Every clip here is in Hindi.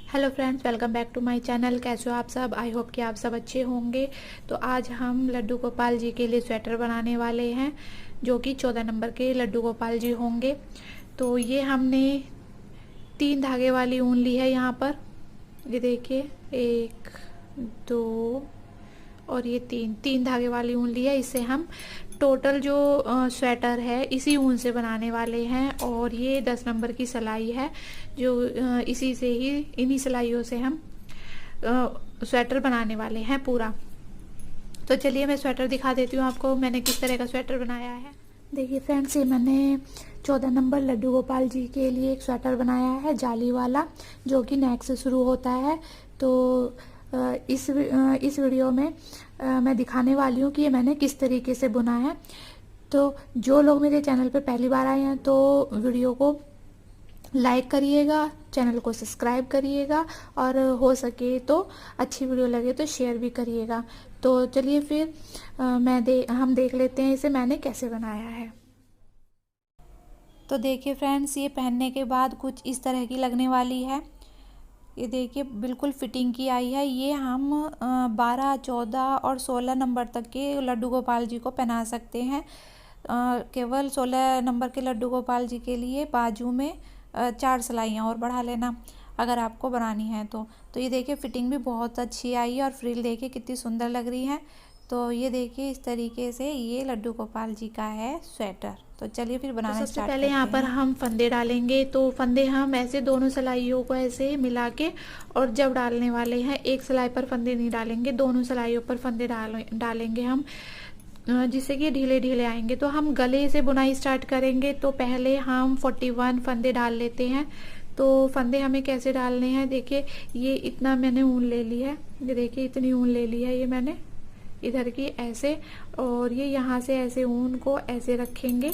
Hello friends, welcome back to my channel. कैसे हो आप सब? आई होप कि आप सब अच्छे होंगे। तो आज हम लड्डू गोपाल जी के लिए स्वेटर बनाने वाले हैं, जो कि 14 नंबर के लड्डू गोपाल जी होंगे। तो ये हमने 3 धागे वाली ऊन ली है यहाँ पर। ये देखिए, 1 2 और ये 3 धागे वाली ऊन ली है। इससे हम टोटल जो स्वेटर है इसी ऊन से बनाने वाले हैं। और ये 10 नंबर की सिलाई है, जो इसी से ही, इन्हीं सिलाइयों से हम स्वेटर बनाने वाले हैं पूरा। तो चलिए मैं स्वेटर दिखा देती हूँ आपको, मैंने किस तरह का स्वेटर बनाया है। देखिए फ्रेंड्स, ये मैंने 14 नंबर लड्डू गोपाल जी के लिए एक स्वेटर बनाया है, जाली वाला, जो कि नेक से शुरू होता है। तो इस वीडियो में मैं दिखाने वाली हूँ कि ये मैंने किस तरीके से बुना है। तो जो लोग मेरे चैनल पर पहली बार आए हैं तो वीडियो को लाइक करिएगा, चैनल को सब्सक्राइब करिएगा, और हो सके तो अच्छी वीडियो लगे तो शेयर भी करिएगा। तो चलिए फिर हम देख लेते हैं इसे मैंने कैसे बनाया है। तो देखिए फ्रेंड्स, ये पहनने के बाद कुछ इस तरह की लगने वाली है। ये देखिए बिल्कुल फिटिंग की आई है। ये हम 12, 14 और 16 नंबर तक के लड्डू गोपाल जी को पहना सकते हैं। केवल 16 नंबर के लड्डू गोपाल जी के लिए बाजू में 4 सिलाइयाँ और बढ़ा लेना अगर आपको बनानी है तो ये देखिए फिटिंग भी बहुत अच्छी आई है, और फ्रिल देखिए कितनी सुंदर लग रही है। तो ये देखिए इस तरीके से ये लड्डू गोपाल जी का है स्वेटर। तो चलिए फिर बनाना तो सबसे स्टार्ट पहले यहाँ पर हम फंदे डालेंगे। तो फंदे हम ऐसे दोनों सिलाइयों को ऐसे मिला के, और जब डालने वाले हैं एक सिलाई पर फंदे नहीं डालेंगे, दोनों सिलाइयों पर फंदे डालेंगे हम, जिससे कि ढीले ढीले आएंगे। तो हम गले से बुनाई स्टार्ट करेंगे। तो पहले हम 41 फंदे डाल लेते हैं। तो फंदे हमें कैसे डालने हैं, देखिए ये इतना मैंने ऊन ले ली है, ये देखिए इतनी ऊन ले ली है ये मैंने इधर की ऐसे, और ये यहाँ से ऐसे ऊन को ऐसे रखेंगे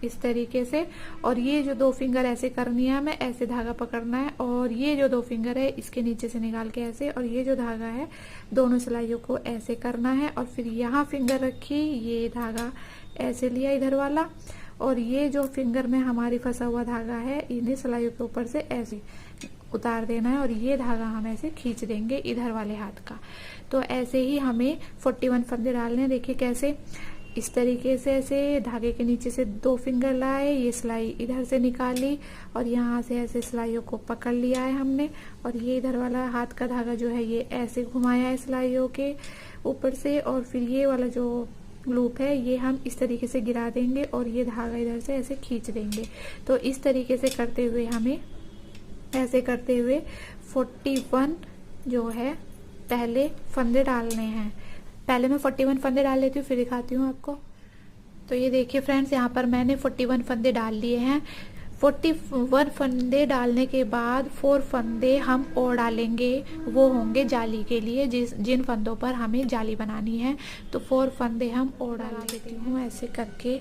इस तरीके से, और ये जो 2 फिंगर ऐसे करनी है, हमें ऐसे धागा पकड़ना है, और ये जो 2 फिंगर है इसके नीचे से निकाल के ऐसे, और ये जो धागा है दोनों सिलाइयों को ऐसे करना है, और फिर यहाँ फिंगर रखी, ये धागा ऐसे लिया इधर वाला, और ये जो फिंगर में हमारी फंसा हुआ धागा है इन्हें सिलाइयों के ऊपर से ऐसे उतार देना है, और ये धागा हम ऐसे खींच देंगे इधर वाले हाथ का। तो ऐसे ही हमें 41 फंदे डालने हैं। देखिए कैसे, इस तरीके से ऐसे धागे के नीचे से 2 फिंगर लाए, ये सिलाई इधर से निकाली, और यहाँ से ऐसे सिलाइयों को पकड़ लिया है हमने, और ये इधर वाला हाथ का धागा जो है ये ऐसे घुमाया है सिलाइयों के ऊपर से, और फिर ये वाला जो लूप है ये हम इस तरीके से गिरा देंगे, और ये धागा इधर से ऐसे खींच देंगे। तो इस तरीके से करते हुए हमें ऐसे करते हुए 41 जो है पहले फंदे डालने हैं। पहले मैं 41 फंदे डाल लेती हूँ, फिर दिखाती हूँ आपको। तो ये देखिए फ्रेंड्स, यहाँ पर मैंने 41 फंदे डाल लिए हैं। 41 फंदे डालने के बाद 4 फंदे हम और डालेंगे, वो होंगे जाली के लिए, जिन फंदों पर हमें जाली बनानी है। तो 4 फंदे हम और डाल देती हूँ ऐसे करके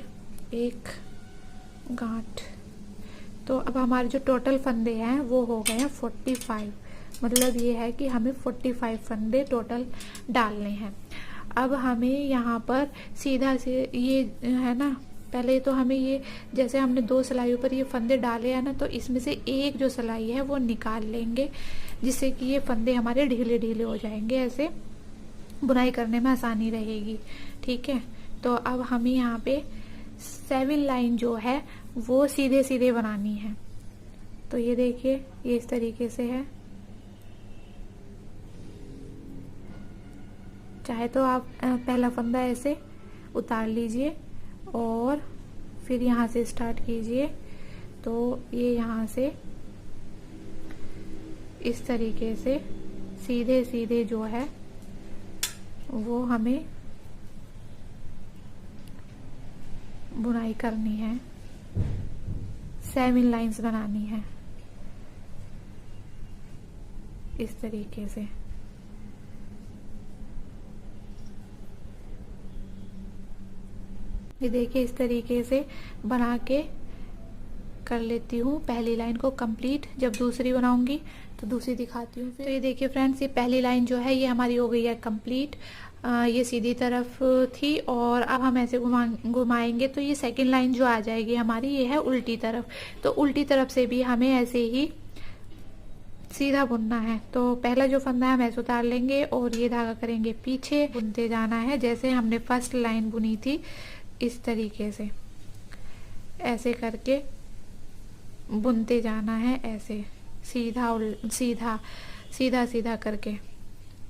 एक गांठ। तो अब हमारे जो टोटल फंदे हैं वो हो गए हैं 45। मतलब ये है कि हमें 45 फंदे टोटल डालने हैं। अब हमें यहाँ पर सीधा से ये है ना, पहले तो हमें ये, जैसे हमने 2 सिलाइयों पर ये फंदे डाले हैं ना, तो इसमें से एक जो सिलाई है वो निकाल लेंगे, जिससे कि ये फंदे हमारे ढीले ढीले हो जाएंगे, ऐसे बुनाई करने में आसानी रहेगी। ठीक है, तो अब हमें यहाँ पे 7 लाइन जो है वो सीधे सीधे बनानी है। तो ये देखिए ये इस तरीके से है। चाहे तो आप पहला फंदा ऐसे उतार लीजिए और फिर यहाँ से स्टार्ट कीजिए। तो ये यहाँ से इस तरीके से सीधे सीधे जो है वो हमें बुनाई करनी है, 7 लाइंस बनानी है इस तरीके से। ये देखिए इस तरीके से बना के कर लेती हूँ पहली लाइन को कंप्लीट। जब दूसरी बनाऊंगी तो दूसरी दिखाती हूँ फिर। तो ये देखिए फ्रेंड्स, ये पहली लाइन जो है ये हमारी हो गई है कंप्लीट। ये सीधी तरफ थी, और अब हम ऐसे घुमाएंगे तो ये सेकंड लाइन जो आ जाएगी हमारी, ये है उल्टी तरफ। तो उल्टी तरफ से भी हमें ऐसे ही सीधा बुनना है। तो पहला जो फंदा है हम ऐसे उतार लेंगे और ये धागा करेंगे पीछे, बुनते जाना है जैसे हमने फर्स्ट लाइन बुनी थी इस तरीके से, ऐसे करके बुनते जाना है, ऐसे सीधा सीधा सीधा सीधा करके,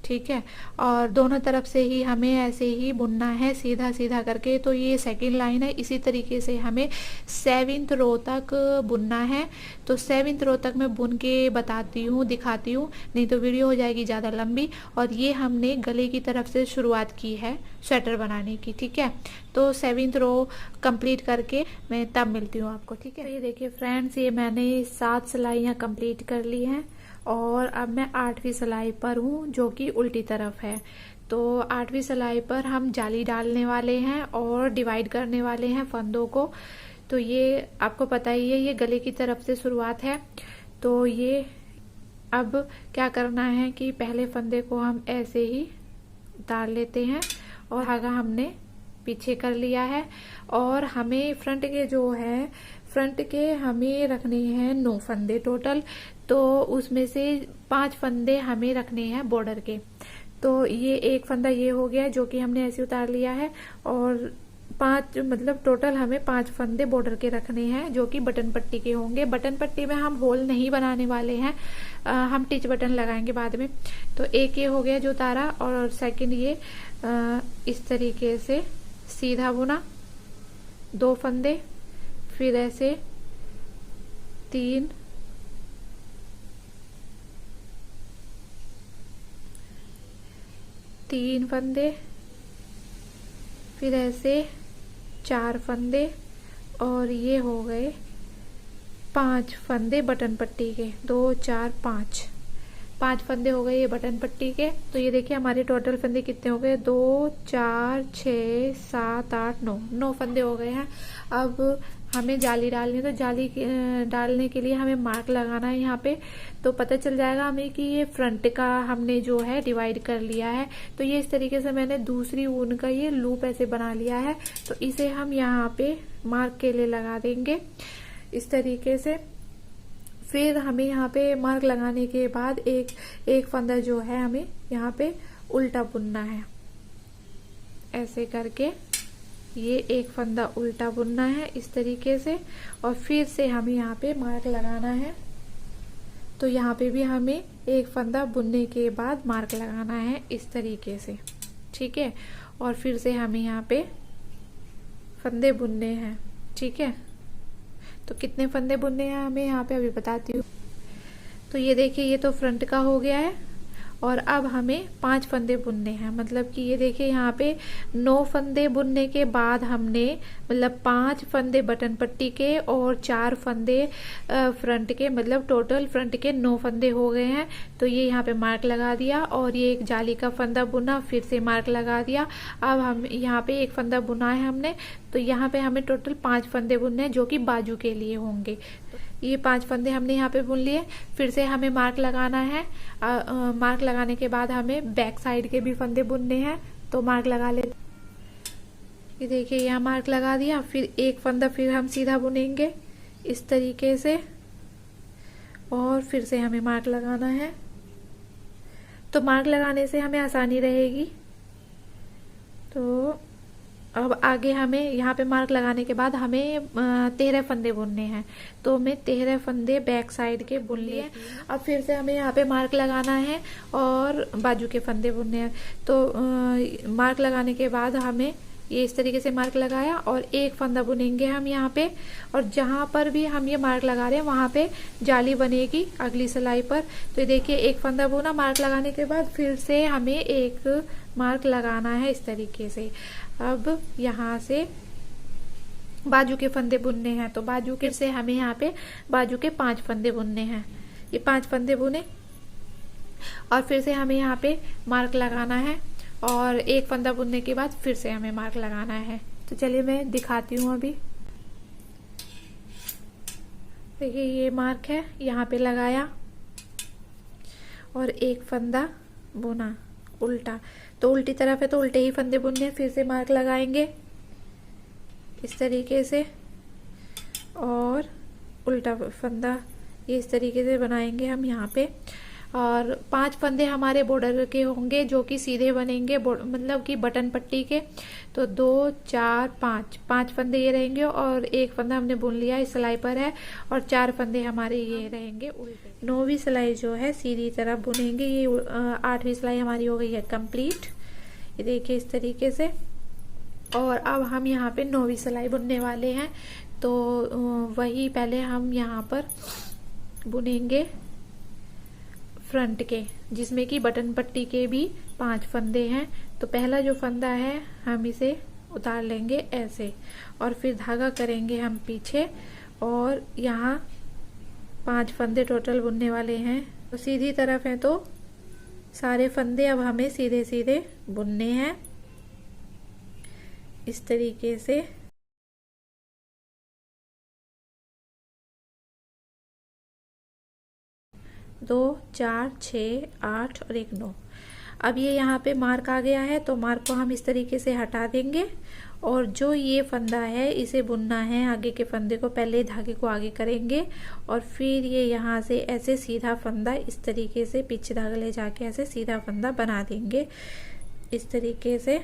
ठीक है। और दोनों तरफ से ही हमें ऐसे ही बुनना है सीधा सीधा करके। तो ये सेकंड लाइन है, इसी तरीके से हमें 7th रो तक बुनना है। तो 7th रो तक मैं बुन के बताती हूँ, दिखाती हूँ, नहीं तो वीडियो हो जाएगी ज़्यादा लंबी। और ये हमने गले की तरफ से शुरुआत की है स्वेटर बनाने की, ठीक है। तो 7th रो कंप्लीट करके मैं तब मिलती हूँ आपको, ठीक है। तो ये देखिए फ्रेंड्स, ये मैंने 7 सिलाइयाँ कंप्लीट कर ली हैं और अब मैं 8वीं सिलाई पर हूँ जो कि उल्टी तरफ है। तो 8वीं सिलाई पर हम जाली डालने वाले हैं और डिवाइड करने वाले हैं फंदों को। तो ये आपको पता ही है, ये गले की तरफ से शुरुआत है। तो ये अब क्या करना है कि पहले फंदे को हम ऐसे ही उतार लेते हैं और धागा हमने पीछे कर लिया है। और हमें फ्रंट के जो है, फ्रंट के हमें रखने हैं 9 फंदे टोटल। तो उसमें से 5 फंदे हमें रखने हैं बॉर्डर के। तो ये एक फंदा ये हो गया जो कि हमने ऐसे उतार लिया है, और 5 मतलब टोटल हमें 5 फंदे बॉर्डर के रखने हैं जो कि बटन पट्टी के होंगे। बटन पट्टी में हम होल नहीं बनाने वाले हैं, हम टिच बटन लगाएंगे बाद में। तो एक ये हो गया जो उतारा, और सेकंड ये इस तरीके से सीधा बुना 2 फंदे, फिर ऐसे 3 फंदे, फिर ऐसे 4 फंदे, और ये हो गए 5 फंदे बटन पट्टी के। 2 4 5 फंदे हो गए ये बटन पट्टी के। तो ये देखिए हमारे टोटल फंदे कितने हो गए, 2 4 6 7 8 9 फंदे हो गए हैं। अब हमें जाली डालनी है, तो जाली डालने के लिए हमें मार्क लगाना है यहाँ पे। तो पता चल जाएगा हमें कि ये फ्रंट का हमने जो है डिवाइड कर लिया है। तो ये इस तरीके से मैंने दूसरी ऊन का ये लूप ऐसे बना लिया है। तो इसे हम यहाँ पे मार्क के लिए लगा देंगे इस तरीके से। फिर हमें यहाँ पे मार्क लगाने के बाद एक फंदा जो है हमें यहाँ पे उल्टा बुनना है, ऐसे करके ये एक फंदा उल्टा बुनना है इस तरीके से। और फिर से हमें यहाँ पे मार्क लगाना है। तो यहाँ पे भी हमें एक फंदा बुनने के बाद मार्क लगाना है इस तरीके से, ठीक है। और फिर से हमें यहाँ पे फंदे बुनने हैं, ठीक है। तो कितने फंदे बुनने हैं हमें यहाँ पे अभी बताती हूँ। तो ये देखिए, ये तो फ्रंट का हो गया है, और अब हमें 5 फंदे बुनने हैं। मतलब कि ये देखिए यहाँ पे 9 फंदे बुनने के बाद हमने मतलब 5 फंदे बटन पट्टी के और 4 फंदे फ्रंट के, मतलब टोटल फ्रंट के 9 फंदे हो गए हैं। तो ये यहाँ पे मार्क लगा दिया, और ये एक जाली का फंदा बुना, फिर से मार्क लगा दिया। अब हम यहाँ पे एक फंदा बुना है हमने, तो यहाँ पे हमें टोटल 5 फंदे बुनने हैं जो कि बाजू के लिए होंगे। ये 5 फंदे हमने यहाँ पे बुन लिए। फिर से हमें मार्क लगाना है। मार्क लगाने के बाद हमें बैक साइड के भी फंदे बुनने हैं, तो मार्क लगा ले। ये देखिए यहाँ मार्क लगा दिया। फिर एक फंदा फिर हम सीधा बुनेंगे इस तरीके से, और फिर से हमें मार्क लगाना है। तो मार्क लगाने से हमें आसानी रहेगी। तो अब आगे हमें यहाँ पे मार्क लगाने के बाद हमें 13 फंदे बुनने हैं। तो मैं 13 फंदे बैक साइड के बुन लिए। अब फिर से हमें यहाँ पे मार्क लगाना है और बाजू के फंदे बुनने हैं। तो मार्क लगाने के बाद हमें ये इस तरीके से मार्क लगाया, और एक फंदा बुनेंगे हम यहाँ पे। और जहाँ पर भी हम ये मार्क लगा रहे हैं वहाँ पे जाली बनेगी अगली सिलाई पर। तो ये देखिए एक फंदा बुना, मार्क लगाने के बाद फिर से हमें एक मार्क लगाना है इस तरीके से। अब यहाँ से बाजू के फंदे बुनने हैं। तो बाजू के से हमें यहाँ पे बाजू के 5 फंदे बुनने हैं। ये 5 फंदे बुने, और फिर से हमें यहाँ पे मार्क लगाना है, और एक फंदा बुनने के बाद फिर से हमें मार्क लगाना है। तो चलिए मैं दिखाती हूँ अभी। देखिए ये मार्क है, यहाँ पे लगाया और एक फंदा बुना उल्टा। तो उल्टी तरफ है तो उल्टे ही फंदे बुनने। फिर से मार्क लगाएंगे इस तरीके से, और उल्टा फंदा ये इस तरीके से बनाएंगे हम यहाँ पे। और 5 फंदे हमारे बॉर्डर के होंगे जो कि सीधे बनेंगे, मतलब कि बटन पट्टी के। तो 2 4 5 फंदे ये रहेंगे और एक फंदा हमने बुन लिया इस सिलाई पर है, और 4 फंदे हमारे ये रहेंगे उल्टे। 9वीं सिलाई जो है सीधी तरफ बुनेंगे। ये 8वीं सिलाई हमारी हो गई है कंप्लीट, ये देखिए इस तरीके से। और अब हम यहाँ पे 9वीं सिलाई बुनने वाले हैं। तो वही पहले हम यहाँ पर बुनेंगे फ्रंट के, जिसमें कि बटन पट्टी के भी 5 फंदे हैं। तो पहला जो फंदा है हम इसे उतार लेंगे ऐसे, और फिर धागा करेंगे हम पीछे, और यहाँ 5 फंदे टोटल बुनने वाले हैं। तो सीधी तरफ है तो सारे फंदे अब हमें सीधे सीधे बुनने हैं इस तरीके से। दो 4 6 8 और एक 9। अब ये यहाँ पे मार्क आ गया है, तो मार्क को हम इस तरीके से हटा देंगे, और जो ये फंदा है इसे बुनना है। आगे के फंदे को पहले धागे को आगे करेंगे, और फिर ये यहाँ से ऐसे सीधा फंदा इस तरीके से पीछे धागा ले जाके ऐसे सीधा फंदा बना देंगे इस तरीके से।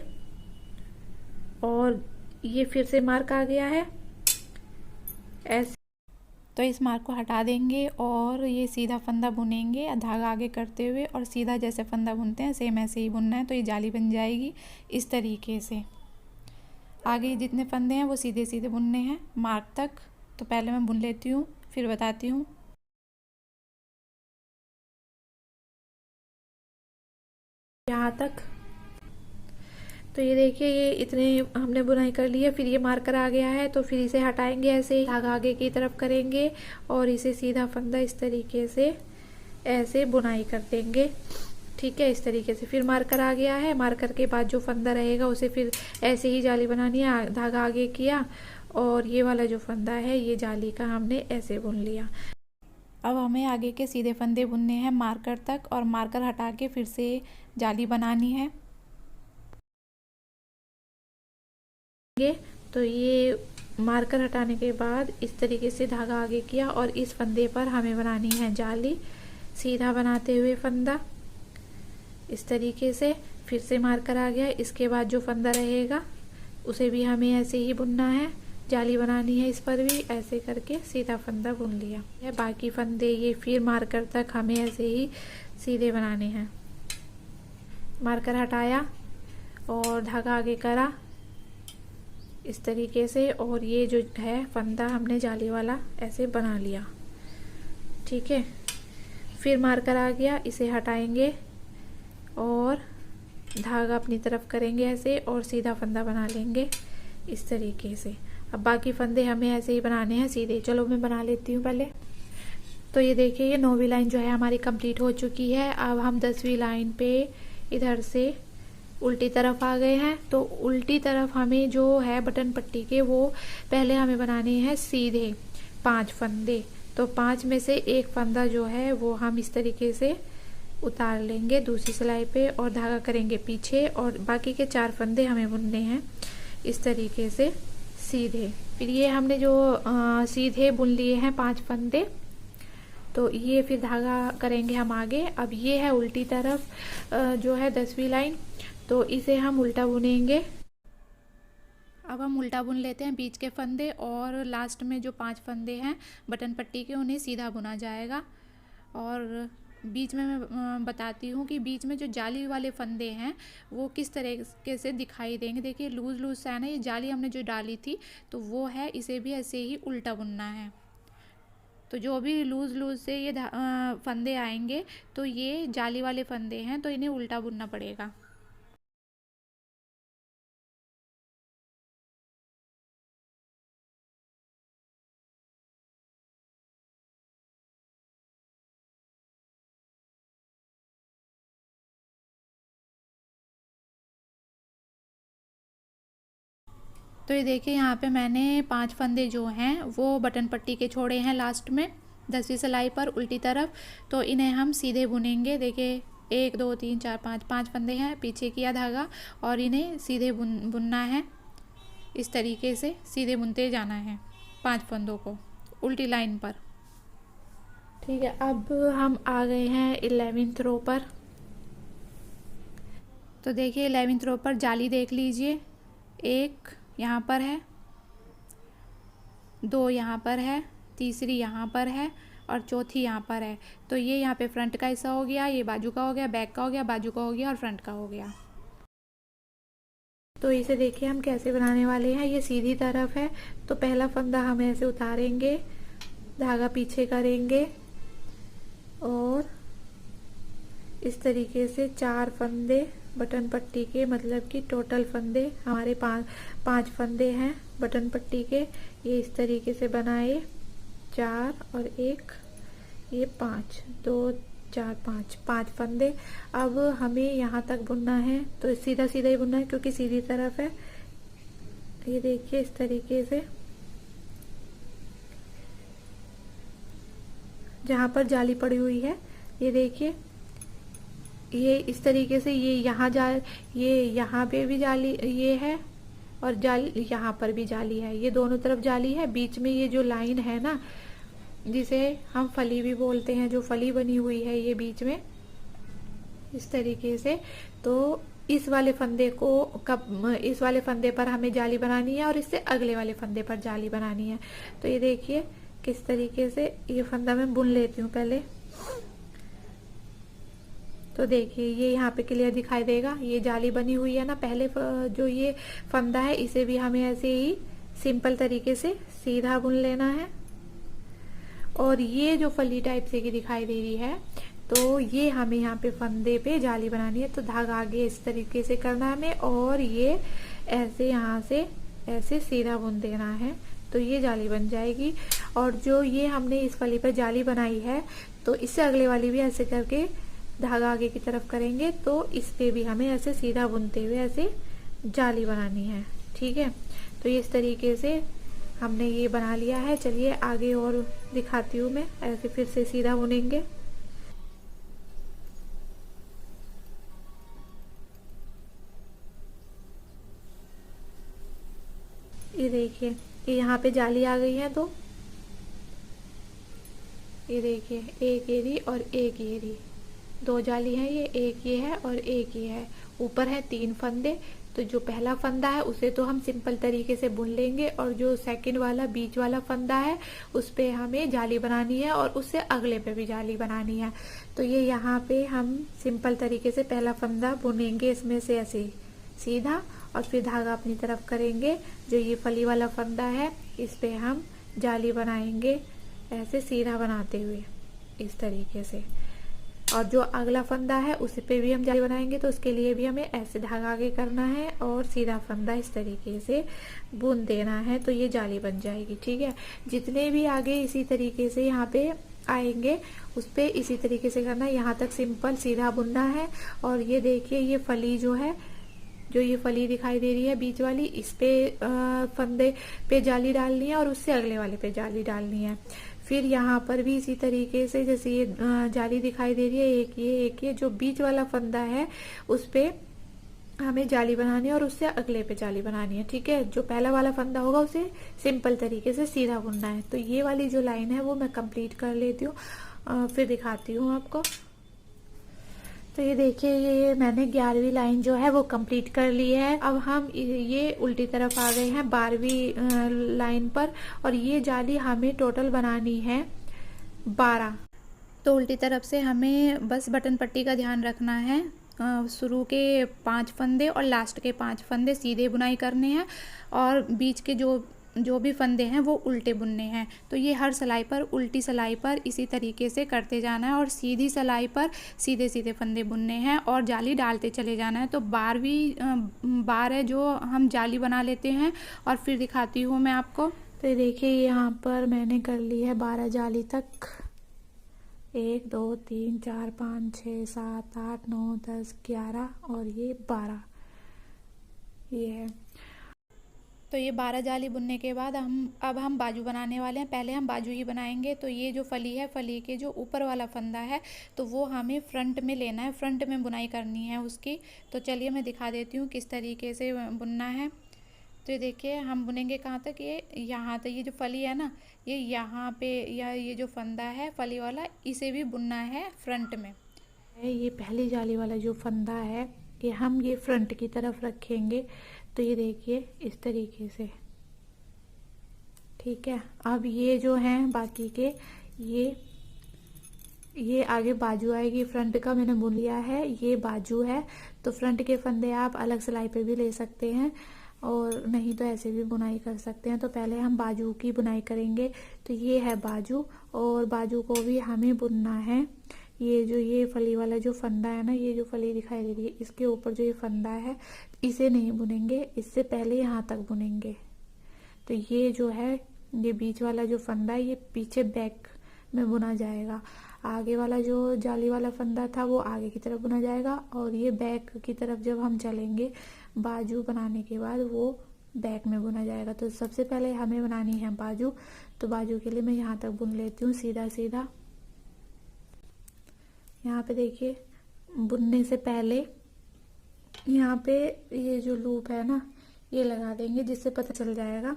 और ये फिर से मार्क आ गया है ऐसे, तो इस मार्क को हटा देंगे और ये सीधा फंदा बुनेंगे धागा आगे करते हुए, और सीधा जैसे फंदा बुनते हैं सेम ऐसे ही बुनना है। तो ये जाली बन जाएगी इस तरीके से। आगे जितने फंदे हैं वो सीधे सीधे बुनने हैं मार्क तक। तो पहले मैं बुन लेती हूँ फिर बताती हूँ। यहाँ तक तो ये देखिए ये इतने हमने बुनाई कर ली है। फिर ये मार्कर आ गया है, तो फिर इसे हटाएंगे, ऐसे ही धागा आगे की तरफ करेंगे और इसे सीधा फंदा इस तरीके से ऐसे बुनाई कर देंगे। ठीक है, इस तरीके से। फिर मार्कर आ गया है, मार्कर के बाद जो फंदा रहेगा उसे फिर ऐसे ही जाली बनानी है। धागा आगे किया और ये वाला जो फंदा है ये जाली का हमने ऐसे बुन लिया। अब हमें आगे के सीधे फंदे बुनने हैं मार्कर तक, और मार्कर हटा के फिर से जाली बनानी है। तो ये मार्कर हटाने के बाद इस तरीके से धागा आगे किया, और इस फंदे पर हमें बनानी है जाली सीधा बनाते हुए फंदा इस तरीके से। फिर से मार्कर आ गया, इसके बाद जो फंदा रहेगा उसे भी हमें ऐसे ही बुनना है, जाली बनानी है इस पर भी, ऐसे करके सीधा फंदा बुन लिया। बाकी फंदे ये फिर मार्कर तक हमें ऐसे ही सीधे बनाने हैं। मार्कर हटाया और धागा आगे करा इस तरीके से, और ये जो है फंदा हमने जाली वाला ऐसे बना लिया। ठीक है, फिर मार्कर आ गया, इसे हटाएंगे और धागा अपनी तरफ करेंगे ऐसे, और सीधा फंदा बना लेंगे इस तरीके से। अब बाकी फंदे हमें ऐसे ही बनाने हैं सीधे। चलो मैं बना लेती हूँ पहले। तो ये देखिए ये 9वीं लाइन जो है हमारी कंप्लीट हो चुकी है। अब हम 10वीं लाइन पे इधर से उल्टी तरफ आ गए हैं। तो उल्टी तरफ हमें जो है बटन पट्टी के वो पहले हमें बनाने हैं सीधे 5 फंदे। तो 5 में से एक फंदा जो है वो हम इस तरीके से उतार लेंगे दूसरी सिलाई पे, और धागा करेंगे पीछे, और बाकी के 4 फंदे हमें बुनने हैं इस तरीके से सीधे। फिर ये हमने जो सीधे बुन लिए हैं 5 फंदे, तो ये फिर धागा करेंगे हम आगे। अब ये है उल्टी तरफ जो है 10वीं लाइन, तो इसे हम उल्टा बुनेंगे। अब हम उल्टा बुन लेते हैं बीच के फंदे, और लास्ट में जो 5 फंदे हैं बटन पट्टी के उन्हें सीधा बुना जाएगा। और बीच में मैं बताती हूँ कि बीच में जो जाली वाले फंदे हैं वो किस तरीके से दिखाई देंगे। देखिए लूज लूज सा है ना, ये जाली हमने जो डाली थी तो वो है, इसे भी ऐसे ही उल्टा बुनना है। तो जो भी लूज लूज से ये फंदे आएंगे तो ये जाली वाले फंदे हैं, तो इन्हें उल्टा बुनना पड़ेगा। तो ये देखिए यहाँ पे मैंने 5 फंदे जो हैं वो बटन पट्टी के छोड़े हैं लास्ट में 10वीं सिलाई पर उल्टी तरफ। तो इन्हें हम सीधे बुनेंगे। देखिए 1 2 3 4 5 फंदे हैं, पीछे किया धागा, और इन्हें सीधे बुनना है इस तरीके से। सीधे बुनते जाना है 5 फंदों को उल्टी लाइन पर। ठीक है, अब हम आ गए हैं 11th रो पर। तो देखिए 11th रो पर जाली देख लीजिए, एक यहाँ पर है, दो यहाँ पर है, तीसरी यहाँ पर है और चौथी यहाँ पर है। तो ये यहाँ पे फ्रंट का हिस्सा हो गया, ये बाजू का हो गया, बैक का हो गया, बाजू का हो गया और फ्रंट का हो गया। तो इसे देखिए हम कैसे बनाने वाले हैं। ये सीधी तरफ है, तो पहला फंदा हम ऐसे उतारेंगे, धागा पीछे करेंगे और इस तरीके से 4 फंदे बटन पट्टी के, मतलब कि टोटल फंदे हमारे पाँच फंदे हैं बटन पट्टी के। ये इस तरीके से बनाए, 4 और 1, ये 5, 2 4 5 फंदे। अब हमें यहाँ तक बुनना है, तो सीधा सीधा ही बुनना है क्योंकि सीधी तरफ है। ये देखिए इस तरीके से, जहाँ पर जाली पड़ी हुई है, ये देखिए, ये इस तरीके से, ये यहाँ पे भी जाली ये है और जाली यहाँ पर भी जाली है, ये दोनों तरफ जाली है। बीच में ये जो लाइन है ना, जिसे हम फली भी बोलते हैं, जो फली बनी हुई है ये बीच में इस तरीके से। तो इस वाले फंदे इस वाले फंदे पर हमें जाली बनानी है और इससे अगले वाले फंदे पर जाली बनानी है। तो ये देखिए किस तरीके से, ये फंदा मैं बुन लेती हूँ पहले। तो देखिए ये यहाँ पे क्लियर दिखाई देगा, ये जाली बनी हुई है ना। पहले जो ये फंदा है इसे भी हमें ऐसे ही सिंपल तरीके से सीधा बुन लेना है। और ये जो फली टाइप से की दिखाई दे रही है, तो ये हमें यहाँ पे फंदे पे जाली बनानी है। तो धागा आगे इस तरीके से करना है हमें और ये ऐसे यहाँ से ऐसे सीधा बुन देना है, तो ये जाली बन जाएगी। और जो ये हमने इस फली पर जाली बनाई है, तो इससे अगले वाली भी ऐसे करके धागा आगे की तरफ करेंगे, तो इस पे भी हमें ऐसे सीधा बुनते हुए ऐसे जाली बनानी है। ठीक है, तो ये इस तरीके से हमने ये बना लिया है। चलिए आगे और दिखाती हूँ मैं, ऐसे फिर से सीधा बुनेंगे। ये देखिए ये यहाँ पे जाली आ गई है, तो ये देखिए एक ये रही और एक ये रही, 2 जाली है, ये एक ये है और एक ये है। ऊपर है 3 फंदे, तो जो पहला फंदा है उसे तो हम सिंपल तरीके से बुन लेंगे और जो सेकंड वाला बीच वाला फंदा है उस पे हमें जाली बनानी है और उससे अगले पे भी जाली बनानी है। तो ये यहाँ पे हम सिंपल तरीके से पहला फंदा बुनेंगे, इसमें से ऐसे सीधा, और फिर धागा अपनी तरफ करेंगे। जो ये फली वाला फंदा है इस पे हम जाली बनाएंगे ऐसे सीधा बनाते हुए इस तरीके से। और जो अगला फंदा है उस पे भी हम जाली बनाएंगे, तो उसके लिए भी हमें ऐसे धागा आगे करना है और सीधा फंदा इस तरीके से बुन देना है, तो ये जाली बन जाएगी। ठीक है, जितने भी आगे इसी तरीके से यहाँ पे आएंगे उस पे इसी तरीके से करना है, यहाँ तक सिंपल सीधा बुनना है। और ये देखिए ये फली जो है, जो ये फली दिखाई दे रही है बीच वाली, इस पे फंदे पे जाली डालनी है और उससे अगले वाले पे जाली डालनी है। फिर यहाँ पर भी इसी तरीके से, जैसे ये जाली दिखाई दे रही है, एक ये जो बीच वाला फंदा है उस पे हमें जाली बनानी है और उससे अगले पे जाली बनानी है। ठीक है, जो पहला वाला फंदा होगा उसे सिंपल तरीके से सीधा बुनना है। तो ये वाली जो लाइन है वो मैं कंप्लीट कर लेती हूँ, फिर दिखाती हूँ आपको। तो ये देखिए ये मैंने 11वीं लाइन जो है वो कंप्लीट कर ली है। अब हम ये उल्टी तरफ आ गए हैं 12वीं लाइन पर, और ये जाली हमें टोटल बनानी है 12। तो उल्टी तरफ से हमें बस बटन पट्टी का ध्यान रखना है, शुरू के 5 फंदे और लास्ट के 5 फंदे सीधे बुनाई करने हैं और बीच के जो भी फंदे हैं वो उल्टे बुनने हैं। तो ये हर सिलाई पर, उल्टी सिलाई पर इसी तरीके से करते जाना है और सीधी सिलाई पर सीधे सीधे फंदे बुनने हैं और जाली डालते चले जाना है। तो 12वीं बार है जो हम जाली बना लेते हैं और फिर दिखाती हूँ मैं आपको। तो देखिए यहाँ पर मैंने कर ली है 12 जाली तक, 1 2 3 4 5 6 7 8 9 10 11 और ये 12, ये है। तो ये 12 जाली बुनने के बाद अब हम बाजू बनाने वाले हैं। पहले हम बाजू ही बनाएंगे। तो ये जो फली है, फली के जो ऊपर वाला फंदा है तो वो हमें फ्रंट में लेना है, फ्रंट में बुनाई करनी है उसकी। तो चलिए मैं दिखा देती हूँ किस तरीके से बुनना है। तो ये देखिए हम बुनेंगे कहाँ तक, ये यहाँ तक, ये जो फली है ना, ये यहाँ पे, या ये जो फंदा है फली वाला, इसे भी बुनना है फ्रंट में। ये पहली जाली वाला जो फंदा है, ये हम ये फ्रंट की तरफ रखेंगे। तो ये देखिए इस तरीके से, ठीक है। अब ये जो हैं बाकी के, ये आगे बाजू आएगी, फ्रंट का मैंने बुन लिया है, ये बाजू है। तो फ्रंट के फंदे आप अलग सिलाई पे भी ले सकते हैं, और नहीं तो ऐसे भी बुनाई कर सकते हैं। तो पहले हम बाजू की बुनाई करेंगे। तो ये है बाजू, और बाजू को भी हमें बुनना है। ये फली वाला जो फंदा है ना, ये जो फली दिखाई दे रही है, इसके ऊपर जो ये फंदा है, इसे नहीं बुनेंगे, इससे पहले यहाँ तक बुनेंगे। तो ये जो है, ये बीच वाला जो फंदा है, ये पीछे बैक में बुना जाएगा। आगे वाला जो जाली वाला फंदा था वो आगे की तरफ बुना जाएगा, और ये बैक की तरफ जब हम चलेंगे बाजू बनाने के बाद, वो बैक में बुना जाएगा। तो सबसे पहले हमें बनानी है बाजू। तो बाजू के लिए मैं यहाँ तक बुन लेती हूँ सीधा सीधा। यहाँ पे देखिए, बुनने से पहले यहाँ पे ये जो लूप है ना, ये लगा देंगे, जिससे पता चल जाएगा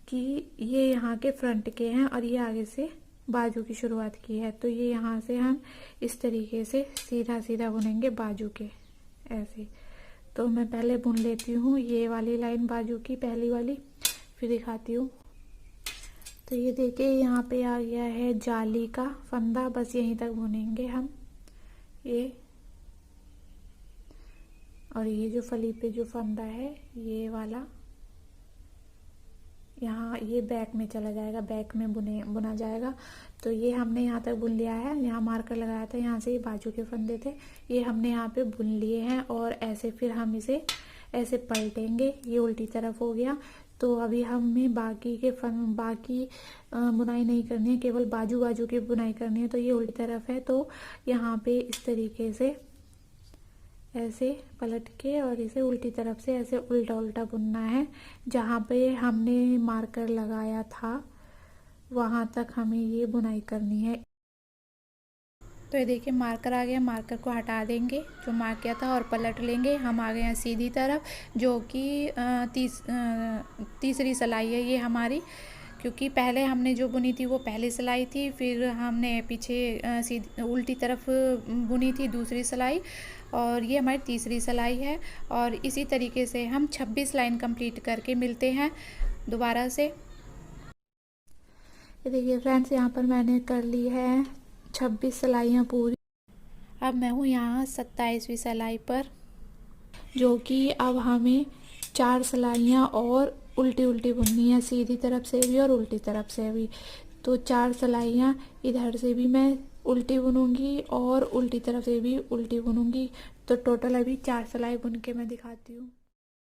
कि ये यहाँ के फ्रंट के हैं और ये आगे से बाजू की शुरुआत की है। तो ये यहाँ से हम इस तरीके से सीधा सीधा बुनेंगे बाजू के, ऐसे। तो मैं पहले बुन लेती हूँ ये वाली लाइन बाजू की, पहली वाली, फिर दिखाती हूँ। तो ये देखिए यहाँ पे आ गया है जाली का फंदा, बस यहीं तक बुनेंगे हम ये। और ये जो फली पे जो फंदा है ये वाला, यहाँ ये बैक में चला जाएगा, बैक में बुना जाएगा। तो ये हमने यहाँ तक बुन लिया है, यहाँ मार्कर लगाया था, यहाँ से ये बाजू के फंदे थे, ये हमने यहाँ पे बुन लिए हैं। और ऐसे फिर हम इसे ऐसे पलटेंगे, ये उल्टी तरफ हो गया। तो अभी हमें बाकी बुनाई नहीं करनी है, केवल बाजू बाजू की बुनाई करनी है। तो ये उल्टी तरफ है, तो यहाँ पे इस तरीके से ऐसे पलट के और इसे उल्टी तरफ से ऐसे उल्टा उल्टा बुनना है। जहाँ पे हमने मार्कर लगाया था वहाँ तक हमें ये बुनाई करनी है। तो ये देखिए मार्कर आ गया, मार्कर को हटा देंगे जो मार्क किया था, और पलट लेंगे। हम आ गए हैं सीधी तरफ, जो कि तीसरी सिलाई है ये हमारी, क्योंकि पहले हमने जो बुनी थी वो पहली सिलाई थी, फिर हमने पीछे सीधी उल्टी तरफ बुनी थी दूसरी सिलाई, और ये हमारी तीसरी सिलाई है। और इसी तरीके से हम 26 लाइन कंप्लीट करके मिलते हैं दोबारा से। ये देखिए फ्रेंड्स, यहाँ पर मैंने कर ली है 26 सिलाइयाँ पूरी। अब मैं हूँ यहाँ 27वीं सिलाई पर, जो कि अब हमें 4 सिलाइयाँ और उल्टी उल्टी बुननी है, सीधी तरफ से भी और उल्टी तरफ से भी। तो 4 सिलाइयाँ इधर से भी मैं उल्टी बुनूंगी और उल्टी तरफ से भी उल्टी बुनूंगी। तो टोटल अभी 4 सिलाई बुन के मैं दिखाती हूँ।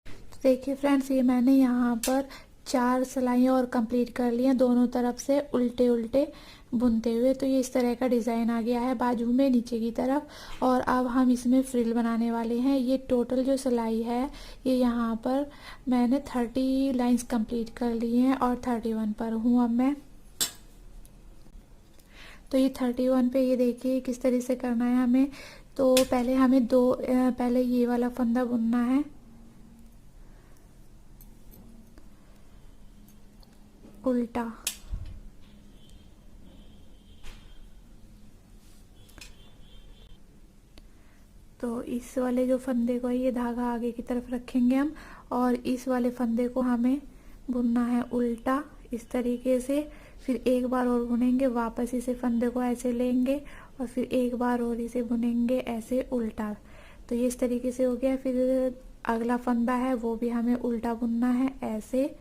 तो देखिए फ्रेंड्स, ये मैंने यहाँ पर 4 सिलाइयाँ और कंप्लीट कर ली हैं, दोनों तरफ से उल्टे उल्टे बुनते हुए। तो ये इस तरह का डिज़ाइन आ गया है बाजू में नीचे की तरफ। और अब हम इसमें फ्रिल बनाने वाले हैं। ये टोटल जो सिलाई है, ये यहाँ पर मैंने 30 लाइंस कंप्लीट कर ली हैं और 31 पर हूँ अब मैं। तो ये 31 पे ये देखिए किस तरह से करना है हमें। तो पहले हमें पहले ये वाला फंदा बुनना है, उल्टा। तो इस वाले जो फंदे को ये धागा आगे की तरफ रखेंगे हम, और इस वाले फंदे को हमें बुनना है उल्टा इस तरीके से। फिर एक बार और बुनेंगे, वापस इसे फंदे को ऐसे लेंगे और फिर एक बार और इसे बुनेंगे ऐसे उल्टा। तो ये इस तरीके से हो गया। फिर अगला फंदा है वो भी हमें उल्टा बुनना है ऐसे,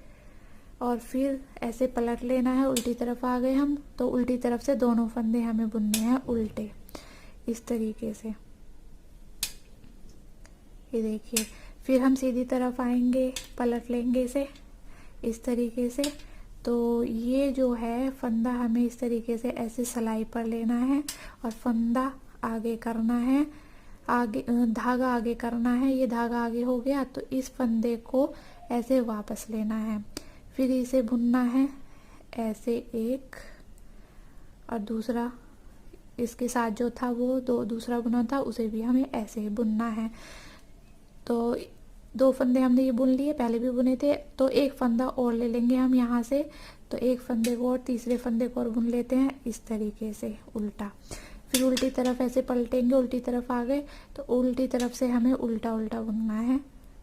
और फिर ऐसे पलट लेना है, उल्टी तरफ आ गए हम। तो उल्टी तरफ से दोनों फंदे हमें बुनने हैं उल्टे इस तरीके से, ये देखिए। फिर हम सीधी तरफ आएंगे, पलट लेंगे इसे इस तरीके से। तो ये जो है फंदा हमें इस तरीके से ऐसे सिलाई पर लेना है और फंदा आगे करना है, आगे धागा आगे करना है। ये धागा आगे हो गया, तो इस फंदे को ऐसे वापस लेना है, फिर इसे बुनना है ऐसे एक, और दूसरा इसके साथ जो था वो दूसरा बुना था, उसे भी हमें ऐसे ही बुनना है। तो 2 फंदे हमने ये बुन लिए, पहले भी बुने थे, तो एक फंदा और ले लेंगे हम यहाँ से। तो एक फंदे को और तीसरे फंदे को और बुन लेते हैं इस तरीके से उल्टा। फिर उल्टी तरफ ऐसे पलटेंगे, उल्टी तरफ आ गए तो उल्टी तरफ से हमें उल्टा उल्टा बुनना है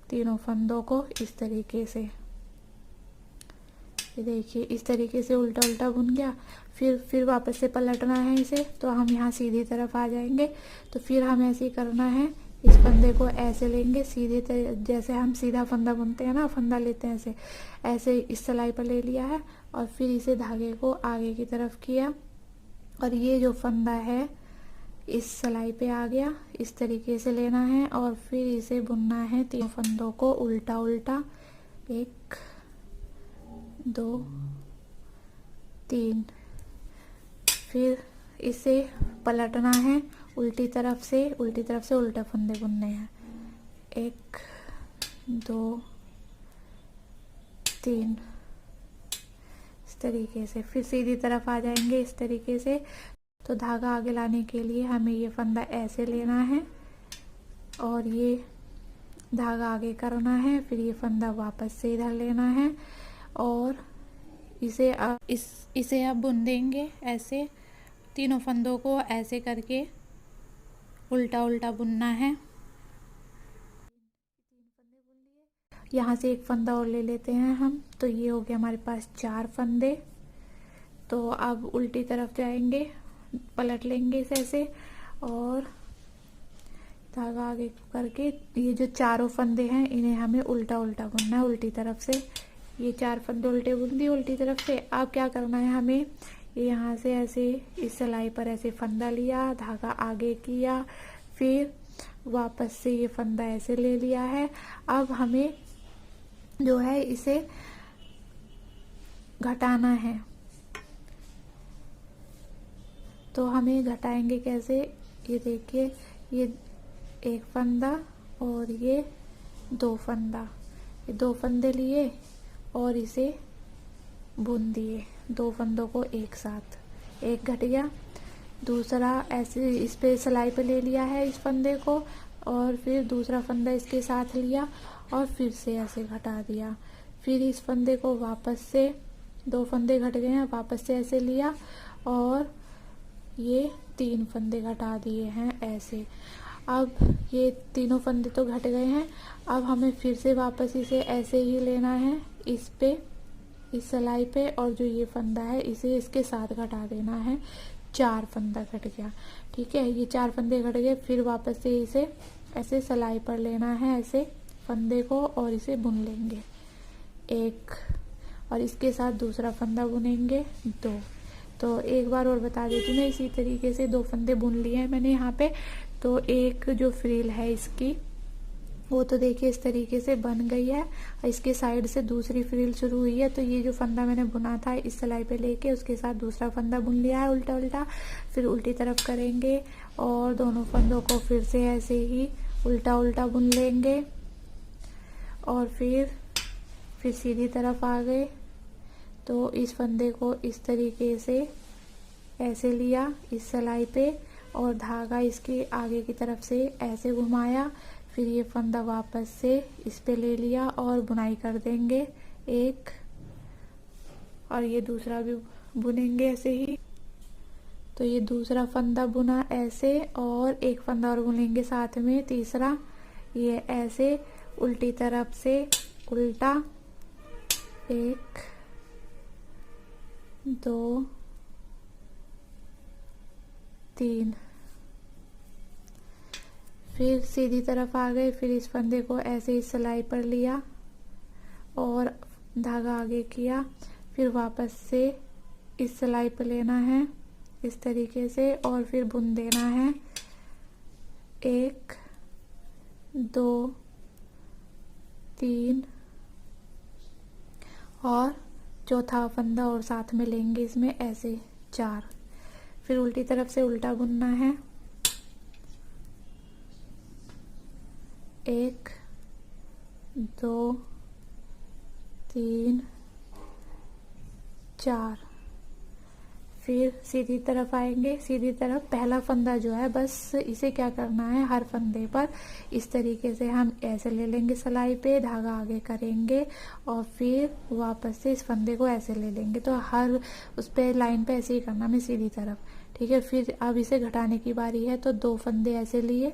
तीनों फंदों को इस तरीके से। ये देखिए इस तरीके से उल्टा उल्टा बुन गया। फिर वापस से पलटना है इसे, तो हम यहाँ सीधी तरफ आ जाएंगे। तो फिर हमें ऐसे ही करना है, इस फंदे को ऐसे लेंगे सीधे जैसे हम सीधा फंदा बुनते हैं ना, फंदा लेते हैं ऐसे, ऐसे इस सिलाई पर ले लिया है और फिर इसे धागे को आगे की तरफ किया और ये जो फंदा है इस सिलाई पे आ गया, इस तरीके से लेना है और फिर इसे बुनना है तीनों फंदों को उल्टा उल्टा। 1 2 3। फिर इसे पलटना है उल्टी तरफ से उल्टे फंदे बुनने हैं। 1 2 3 इस तरीके से। फिर सीधी तरफ आ जाएंगे इस तरीके से। तो धागा आगे लाने के लिए हमें ये फंदा ऐसे लेना है और ये धागा आगे करना है, फिर ये फंदा वापस से इधर लेना है और इसे अब बुन देंगे ऐसे, तीनों फंदों को ऐसे करके उल्टा उल्टा बुनना है। यहाँ से एक फंदा और ले लेते हैं हम, तो ये हो गया हमारे पास 4 फंदे। तो अब उल्टी तरफ जाएंगे, पलट लेंगे इसे ऐसे और धागा आगे करके ये जो चारों फंदे हैं इन्हें हमें उल्टा उल्टा बुनना है उल्टी तरफ से। ये 4 फंदे उल्टे बुन दिए उल्टी तरफ से। अब क्या करना है हमें, ये यहाँ से ऐसे इस सिलाई पर ऐसे फंदा लिया, धागा आगे किया, फिर वापस से ये फंदा ऐसे ले लिया है। अब हमें जो है इसे घटाना है, तो हमें घटाएंगे कैसे, ये देखिए ये एक फंदा और ये 2 फंदा, ये 2 फंदे लिए और इसे बुन दिए 2 फंदों को एक साथ। एक घट गया, दूसरा ऐसे इस पे सिलाई पे ले लिया है इस फंदे को और फिर दूसरा फंदा इसके साथ लिया और फिर से ऐसे घटा दिया। फिर इस फंदे को वापस से 2 फंदे घट गए हैं, वापस से ऐसे लिया और ये 3 फंदे घटा दिए हैं ऐसे। अब ये तीनों फंदे तो घट गए हैं, अब हमें फिर से वापस इसे ऐसे ही लेना है इस पे, इस सिलाई पे, और जो ये फंदा है इसे इसके साथ घटा देना है। 4 फंदा घट गया, ठीक है, ये 4 फंदे घट गए। फिर वापस से इसे ऐसे सिलाई पर लेना है ऐसे फंदे को और इसे बुन लेंगे 1 और इसके साथ दूसरा फंदा बुनेंगे 2। तो एक बार और बता देती हूँ मैं, इसी तरीके से 2 फंदे बुन लिए हैं मैंने यहाँ पे। तो एक जो फ्रिल है इसकी वो तो देखिए इस तरीके से बन गई है, इसके साइड से दूसरी फ्रिल शुरू हुई है। तो ये जो फंदा मैंने बुना था इस सिलाई पे लेके उसके साथ दूसरा फंदा बुन लिया है उल्टा उल्टा। फिर उल्टी तरफ करेंगे और दोनों फंदों को फिर से ऐसे ही उल्टा उल्टा बुन लेंगे और फिर सीधी तरफ आ गए। तो इस फंदे को इस तरीके से ऐसे लिया इस सिलाई पे और धागा इसके आगे की तरफ से ऐसे घुमाया, फिर ये फंदा वापस से इस पे ले लिया और बुनाई कर देंगे 1 और ये दूसरा भी बुनेंगे ऐसे ही। तो ये दूसरा फंदा बुना ऐसे और एक फंदा और बुनेंगे साथ में तीसरा, ये ऐसे उल्टी तरफ से उल्टा 1 2 3। फिर सीधी तरफ आ गए, फिर इस फंदे को ऐसे इस सिलाई पर लिया और धागा आगे किया, फिर वापस से इस सिलाई पर लेना है इस तरीके से और फिर बुन देना है 1 2 3 और चौथा फंदा और साथ में लेंगे इसमें ऐसे 4। फिर उल्टी तरफ से उल्टा बुनना है 1 2 3 4। फिर सीधी तरफ आएंगे, सीधी तरफ पहला फंदा जो है बस इसे क्या करना है, हर फंदे पर इस तरीके से हम ऐसे ले लेंगे, सिलाई पे धागा आगे करेंगे और फिर वापस से इस फंदे को ऐसे ले लेंगे। तो हर उस पे लाइन पे ऐसे ही करना हमें सीधी तरफ, ठीक है। फिर अब इसे घटाने की बारी है, तो 2 फंदे ऐसे लिए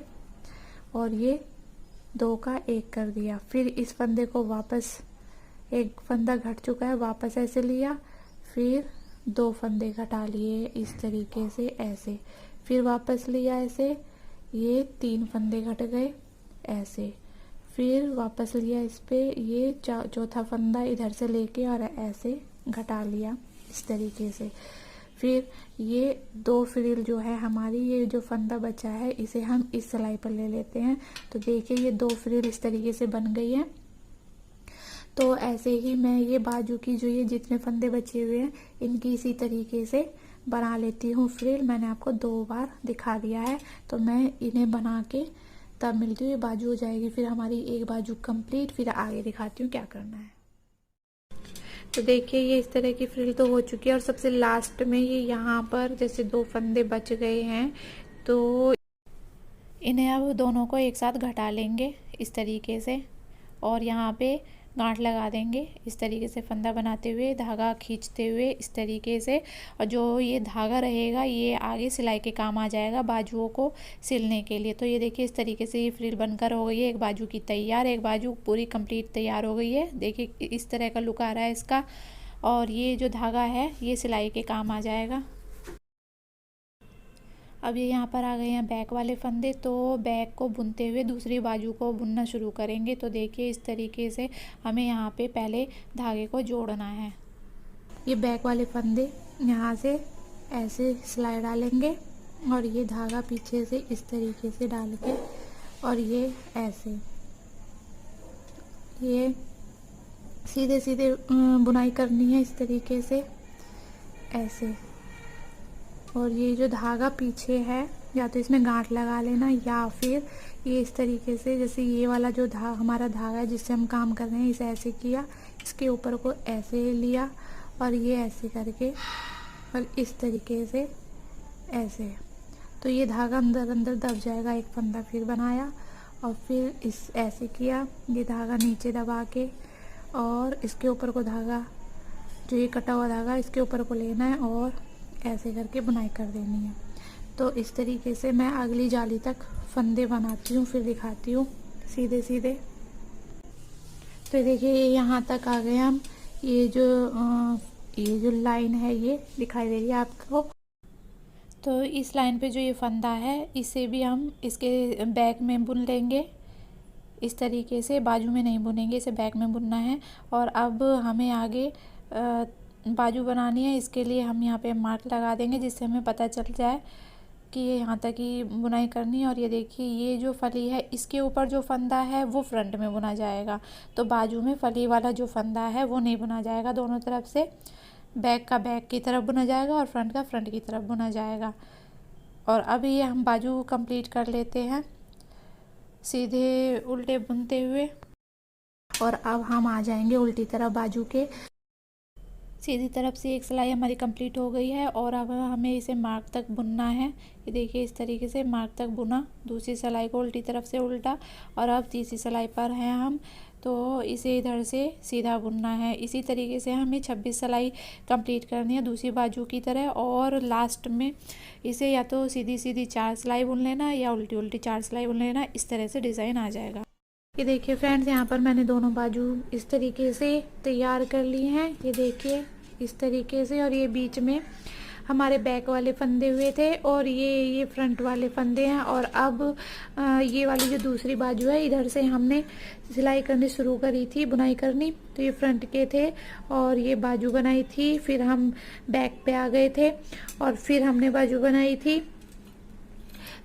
और ये 2 का 1 कर दिया। फिर इस फंदे को वापस, एक फंदा घट चुका है, वापस ऐसे लिया, फिर 2 फंदे घटा लिए इस तरीके से ऐसे, फिर वापस लिया ऐसे, ये 3 फंदे घट गए ऐसे, फिर वापस लिया इस पे, ये चौथा फंदा इधर से लेके और ऐसे घटा लिया इस तरीके से। फिर ये 2 फ्रिल जो है हमारी, ये जो फंदा बचा है इसे हम इस सिलाई पर ले लेते हैं। तो देखिए ये 2 फ्रिल इस तरीके से बन गई है। तो ऐसे ही मैं ये बाजू की जो ये जितने फंदे बचे हुए हैं इनकी इसी तरीके से बना लेती हूँ फ्रिल। मैंने आपको 2 बार दिखा दिया है, तो मैं इन्हें बना के तब मिलती हूँ, ये बाजू हो जाएगी फिर हमारी एक बाजू कंप्लीट। फिर आगे दिखाती हूँ क्या करना है। तो देखिए ये इस तरह की फ्रिल तो हो चुकी है और सबसे लास्ट में ये यहाँ पर जैसे 2 फंदे बच गए हैं, तो इन्हें अब दोनों को एक साथ घटा लेंगे इस तरीके से और यहाँ पे गांठ लगा देंगे इस तरीके से, फंदा बनाते हुए, धागा खींचते हुए इस तरीके से। और जो ये धागा रहेगा ये आगे सिलाई के काम आ जाएगा बाजुओं को सिलने के लिए। तो ये देखिए इस तरीके से ये फ्रिल बनकर हो गई है, एक बाजू की तैयार, एक बाजू पूरी कंप्लीट तैयार हो गई है। देखिए इस तरह का लुक आ रहा है इसका, और ये जो धागा है ये सिलाई के काम आ जाएगा। अब ये यहाँ पर आ गए हैं बैक वाले फंदे, तो बैक को बुनते हुए दूसरी बाजू को बुनना शुरू करेंगे। तो देखिए इस तरीके से हमें यहाँ पे पहले धागे को जोड़ना है। ये बैक वाले फंदे यहाँ से ऐसे सिलाई डालेंगे और ये धागा पीछे से इस तरीके से डाल के और ये ऐसे, ये सीधे सीधे बुनाई करनी है इस तरीके से ऐसे। और ये जो धागा पीछे है या तो इसमें गांठ लगा लेना या फिर ये इस तरीके से, जैसे ये वाला जो हमारा धागा है जिससे हम काम कर रहे हैं इसे ऐसे किया, इसके ऊपर को ऐसे लिया और ये ऐसे करके और इस तरीके से ऐसे, तो ये धागा अंदर अंदर दब जाएगा। एक फंदा फिर बनाया और फिर इस ऐसे किया, ये धागा नीचे दबा के और इसके ऊपर को धागा, जो ये कटा हुआ धागा इसके ऊपर को लेना है और ऐसे करके बुनाई कर देनी है। तो इस तरीके से मैं अगली जाली तक फंदे बनाती हूँ, फिर दिखाती हूँ सीधे सीधे। तो देखिए ये यहाँ तक आ गए हम, ये जो लाइन है ये दिखाई दे रही है आपको। तो इस लाइन पे जो ये फंदा है इसे भी हम इसके बैक में बुन लेंगे इस तरीके से, बाजू में नहीं बुनेंगे, इसे बैक में बुनना है। और अब हमें आगे बाजू बनानी है, इसके लिए हम यहाँ पे मार्क लगा देंगे जिससे हमें पता चल जाए कि ये यहाँ तक ही बुनाई करनी है। और ये देखिए ये जो फली है इसके ऊपर जो फंदा है वो फ्रंट में बुना जाएगा, तो बाजू में फली वाला जो फंदा है वो नहीं बुना जाएगा। दोनों तरफ से बैक का बैक की तरफ बुना जाएगा और फ्रंट का फ्रंट की तरफ बुना जाएगा। और अब ये हम बाजू कंप्लीट कर लेते हैं सीधे उल्टे बुनते हुए। और अब हम आ जाएंगे उल्टी तरफ बाजू के। सीधी तरफ से एक सिलाई हमारी कंप्लीट हो गई है और अब हमें इसे मार्क तक बुनना है। ये देखिए इस तरीके से मार्क तक बुना, दूसरी सिलाई को उल्टी तरफ से उल्टा और अब तीसरी सिलाई पर हैं हम, तो इसे इधर से सीधा बुनना है। इसी तरीके से हमें 26 सिलाई कंप्लीट करनी है दूसरी बाजू की तरह। और लास्ट में इसे या तो सीधी सीधी 4 सिलाई बुन लेना या उल्टी उल्टी 4 सिलाई बुन लेना, इस तरह से डिज़ाइन आ जाएगा। ये देखिए फ्रेंड्स यहाँ पर मैंने दोनों बाजू इस तरीके से तैयार कर ली हैं, ये देखिए इस तरीके से। और ये बीच में हमारे बैक वाले फंदे हुए थे और ये फ्रंट वाले फंदे हैं। और अब ये वाली जो दूसरी बाजू है इधर से हमने सिलाई करनी शुरू करी थी, बुनाई करनी। तो ये फ्रंट के थे और ये बाजू बनाई थी, फिर हम बैक पे आ गए थे और फिर हमने बाजू बनाई थी,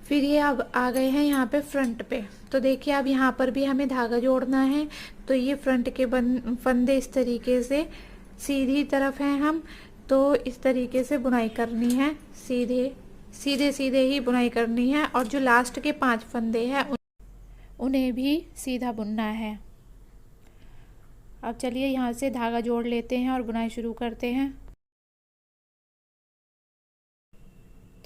फिर ये अब आ गए हैं यहाँ पे फ्रंट पे। तो देखिए अब यहाँ पर भी हमें धागा जोड़ना है। तो ये फ्रंट के फंदे इस तरीके से सीधी तरफ हैं हम, तो इस तरीके से बुनाई करनी है, सीधे सीधे ही बुनाई करनी है। और जो लास्ट के 5 फंदे हैं उन्हें भी सीधा बुनना है। अब चलिए यहाँ से धागा जोड़ लेते हैं और बुनाई शुरू करते हैं।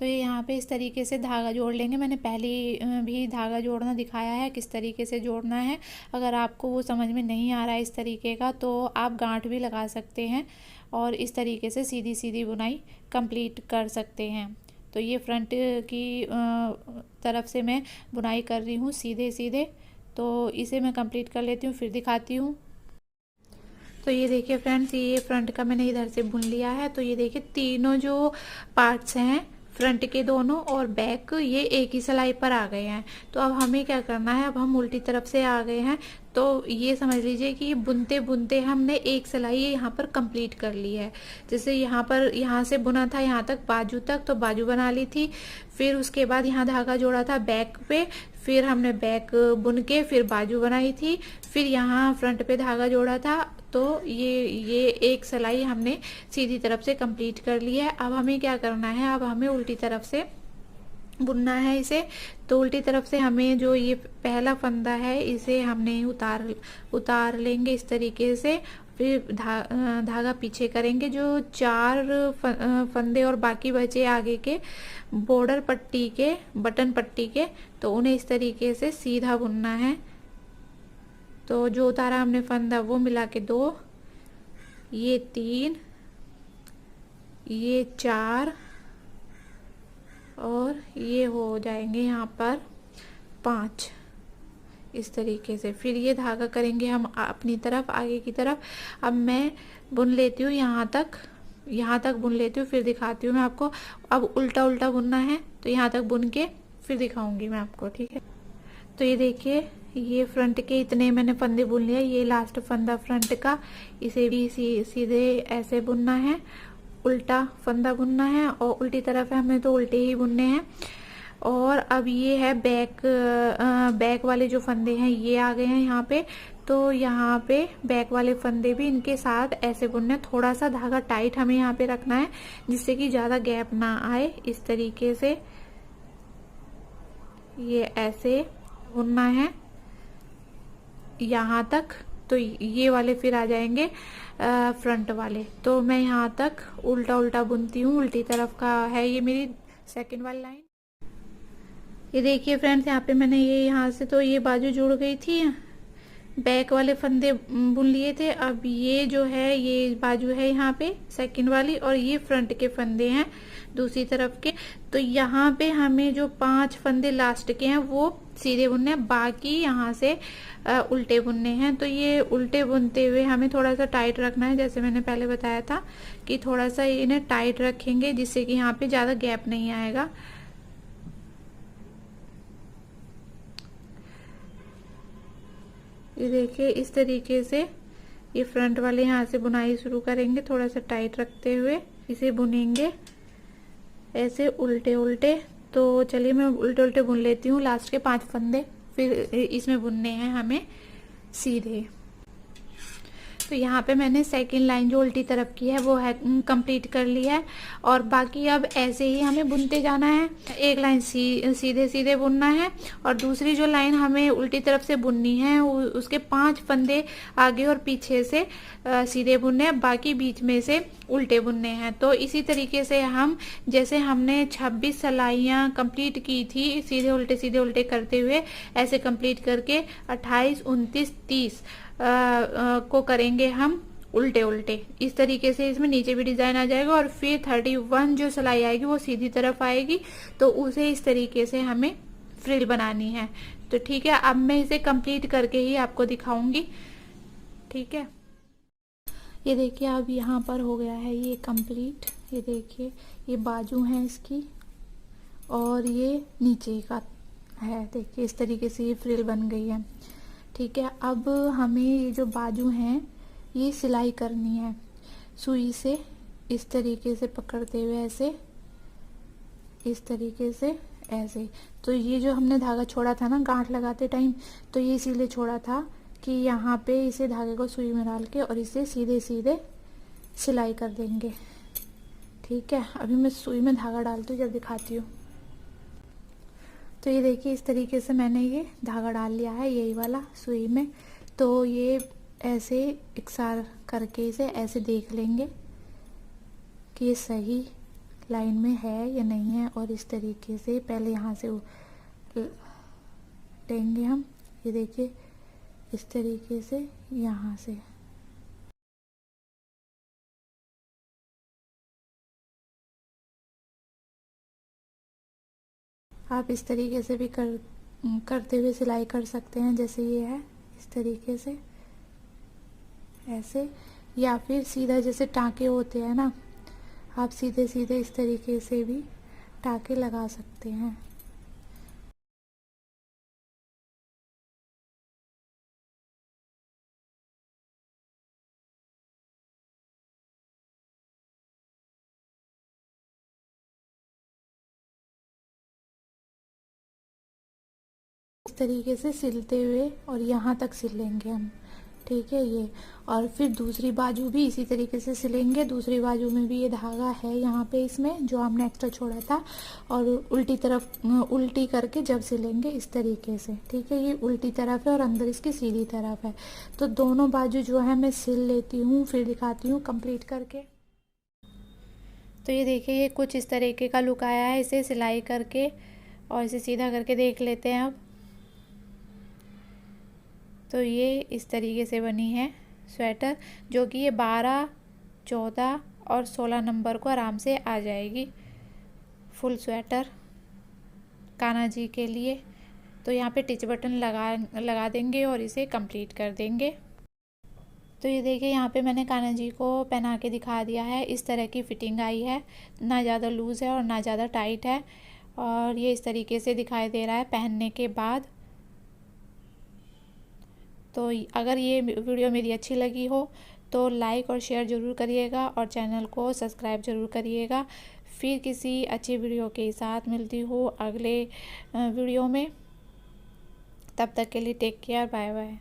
तो ये यहाँ पे इस तरीके से धागा जोड़ लेंगे। मैंने पहले भी धागा जोड़ना दिखाया है किस तरीके से जोड़ना है। अगर आपको वो समझ में नहीं आ रहा है इस तरीके का तो आप गांठ भी लगा सकते हैं और इस तरीके से सीधी सीधी बुनाई कंप्लीट कर सकते हैं। तो ये फ्रंट की तरफ से मैं बुनाई कर रही हूँ सीधे सीधे। तो इसे मैं कंप्लीट कर लेती हूँ फिर दिखाती हूँ। तो ये देखिए फ्रेंड्स, ये फ्रंट का मैंने इधर से बुन लिया है। तो ये देखिए तीनों जो पार्ट्स हैं फ्रंट के दोनों और बैक, ये एक ही सिलाई पर आ गए हैं। तो अब हमें क्या करना है, अब हम उल्टी तरफ से आ गए हैं। तो ये समझ लीजिए कि बुनते बुनते हमने एक सिलाई यहाँ पर कंप्लीट कर ली है। जैसे यहाँ पर, यहाँ से बुना था यहाँ तक बाजू तक, तो बाजू बना ली थी। फिर उसके बाद यहाँ धागा जोड़ा था बैक पे, फिर हमने बैक बुन के फिर बाजू बनाई थी। फिर यहाँ फ्रंट पे धागा जोड़ा था। तो ये एक सिलाई हमने सीधी तरफ से कंप्लीट कर ली है। अब हमें क्या करना है, अब हमें उल्टी तरफ से बुनना है इसे। तो उल्टी तरफ से हमें जो ये पहला फंदा है इसे हमने उतार लेंगे इस तरीके से। फिर धागा पीछे करेंगे। जो 4 फंदे और बाकी बचे आगे के बॉर्डर पट्टी के, बटन पट्टी के, तो उन्हें इस तरीके से सीधा बुनना है। तो जो उतारा हमने फंदा वो मिला के 2, ये 3, ये 4 और ये हो जाएंगे यहाँ पर 5 इस तरीके से। फिर ये धागा करेंगे हम अपनी तरफ, आगे की तरफ। अब मैं बुन लेती हूँ यहाँ तक बुन लेती हूँ, फिर दिखाती हूँ मैं आपको। अब उल्टा उल्टा बुनना है, तो यहाँ तक बुन के फिर दिखाऊंगी मैं आपको, ठीक है। तो ये देखिए, ये फ्रंट के इतने मैंने फंदे बुन लिए। ये लास्ट फंदा फ्रंट का, इसे भी सीधे ऐसे बुनना है, उल्टा फंदा बुनना है और उल्टी तरफ है हमें तो उल्टे ही बुनने हैं। और अब ये है बैक वाले जो फंदे हैं ये आ गए हैं यहाँ पे। तो यहाँ पे बैक वाले फंदे भी इनके साथ ऐसे बुनने। थोड़ा सा धागा टाइट हमें यहाँ पे रखना है जिससे कि ज्यादा गैप ना आए। इस तरीके से ये ऐसे बुनना है यहाँ तक। तो ये वाले फिर आ जाएंगे फ्रंट वाले। तो मैं यहाँ तक उल्टा उल्टा बुनती हूँ। उल्टी तरफ का है ये मेरी सेकंड वाली लाइन। ये देखिए फ्रेंड्स, यहाँ पे मैंने ये यहाँ से तो ये बाजू जुड़ गई थी, बैक वाले फंदे बुन लिए थे। अब ये जो है ये बाजू है यहाँ पे सेकंड वाली, और ये फ्रंट के फंदे हैं दूसरी तरफ के। तो यहाँ पे हमें जो 5 फंदे लास्ट के हैं वो सीधे बुनने हैं, बाकी यहाँ से उल्टे बुनने हैं। तो ये उल्टे बुनते हुए हमें थोड़ा सा टाइट रखना है, जैसे मैंने पहले बताया था कि थोड़ा सा इन्हें टाइट रखेंगे जिससे कि यहाँ पे ज्यादा गैप नहीं आएगा। ये देखिए, इस तरीके से ये फ्रंट वाले यहाँ से बुनाई शुरू करेंगे, थोड़ा सा टाइट रखते हुए इसे बुनेंगे ऐसे उल्टे उल्टे। तो चलिए मैं उल्टे उल्टे बुन लेती हूँ लास्ट के 5 फंदे, फिर इसमें बुनने हैं हमें सीधे। तो यहाँ पे मैंने सेकंड लाइन जो उल्टी तरफ की है वो है कंप्लीट कर ली है। और बाकी अब ऐसे ही हमें बुनते जाना है। एक लाइन सीधे सीधे बुनना है और दूसरी जो लाइन हमें उल्टी तरफ से बुननी है उसके 5 फंदे आगे और पीछे से सीधे बुनने हैं, बाकी बीच में से उल्टे बुनने हैं। तो इसी तरीके से हम, जैसे हमने 26 सिलाइयाँ कंप्लीट की थी सीधे उल्टे करते हुए, ऐसे कंप्लीट करके 28, 29, 30 को करेंगे हम उल्टे उल्टे। इस तरीके से इसमें नीचे भी डिजाइन आ जाएगा और फिर 31 जो सिलाई आएगी वो सीधी तरफ आएगी। तो उसे इस तरीके से हमें फ्रिल बनानी है। तो ठीक है, अब मैं इसे कंप्लीट करके ही आपको दिखाऊंगी, ठीक है। ये देखिए, अब यहाँ पर हो गया है ये कंप्लीट। ये देखिए, ये बाजू है इसकी और ये नीचे का है। देखिए इस तरीके से ये फ्रिल बन गई है, ठीक है। अब हमें ये जो बाजू हैं ये सिलाई करनी है सुई से, इस तरीके से पकड़ते हुए ऐसे, इस तरीके से ऐसे। तो ये जो हमने धागा छोड़ा था ना गांठ लगाते टाइम, तो ये इसीलिए छोड़ा था कि यहाँ पे इसे धागे को सुई में डाल के और इसे सीधे सीधे सिलाई कर देंगे, ठीक है। अभी मैं सुई में धागा डालती हूँ, जब दिखाती हूँ। तो ये देखिए, इस तरीके से मैंने ये धागा डाल लिया है यही वाला सुई में। तो ये ऐसे इकसार करके इसे ऐसे देख लेंगे कि ये सही लाइन में है या नहीं है। और इस तरीके से पहले यहाँ से लेंगे हम, ये देखिए इस तरीके से यहाँ से। आप इस तरीके से भी करते हुए सिलाई कर सकते हैं, जैसे ये है इस तरीके से ऐसे, या फिर सीधा जैसे टाँके होते हैं ना, आप सीधे सीधे इस तरीके से भी टाँके लगा सकते हैं। इस तरीके से सिलते हुए और यहाँ तक सिल लेंगे हम, ठीक है ये। और फिर दूसरी बाजू भी इसी तरीके से सिलेंगे। दूसरी बाजू में भी ये धागा है यहाँ पे इसमें जो हमने एक्स्ट्रा छोड़ा था, और उल्टी तरफ उल्टी करके जब सिलेंगे इस तरीके से, ठीक है। ये उल्टी तरफ है और अंदर इसकी सीधी तरफ है। तो दोनों बाजू जो है मैं सिल लेती हूँ, फिर दिखाती हूँ कंप्लीट करके। तो ये देखिए, ये कुछ इस तरीके का लुक आया है इसे सिलाई करके, और इसे सीधा करके देख लेते हैं अब। तो ये इस तरीके से बनी है स्वेटर, जो कि ये 12, 14 और 16 नंबर को आराम से आ जाएगी फुल स्वेटर कान्हा जी के लिए। तो यहाँ पे टिच बटन लगा देंगे और इसे कंप्लीट कर देंगे। तो ये देखिए, यहाँ पे मैंने कान्हा जी को पहना के दिखा दिया है। इस तरह की फिटिंग आई है, ना ज़्यादा लूज़ है और ना ज़्यादा टाइट है, और ये इस तरीके से दिखाई दे रहा है पहनने के बाद। तो अगर ये वीडियो मेरी अच्छी लगी हो तो लाइक और शेयर ज़रूर करिएगा, और चैनल को सब्सक्राइब ज़रूर करिएगा। फिर किसी अच्छी वीडियो के साथ मिलती हूँ अगले वीडियो में। तब तक के लिए टेक केयर, बाय बाय।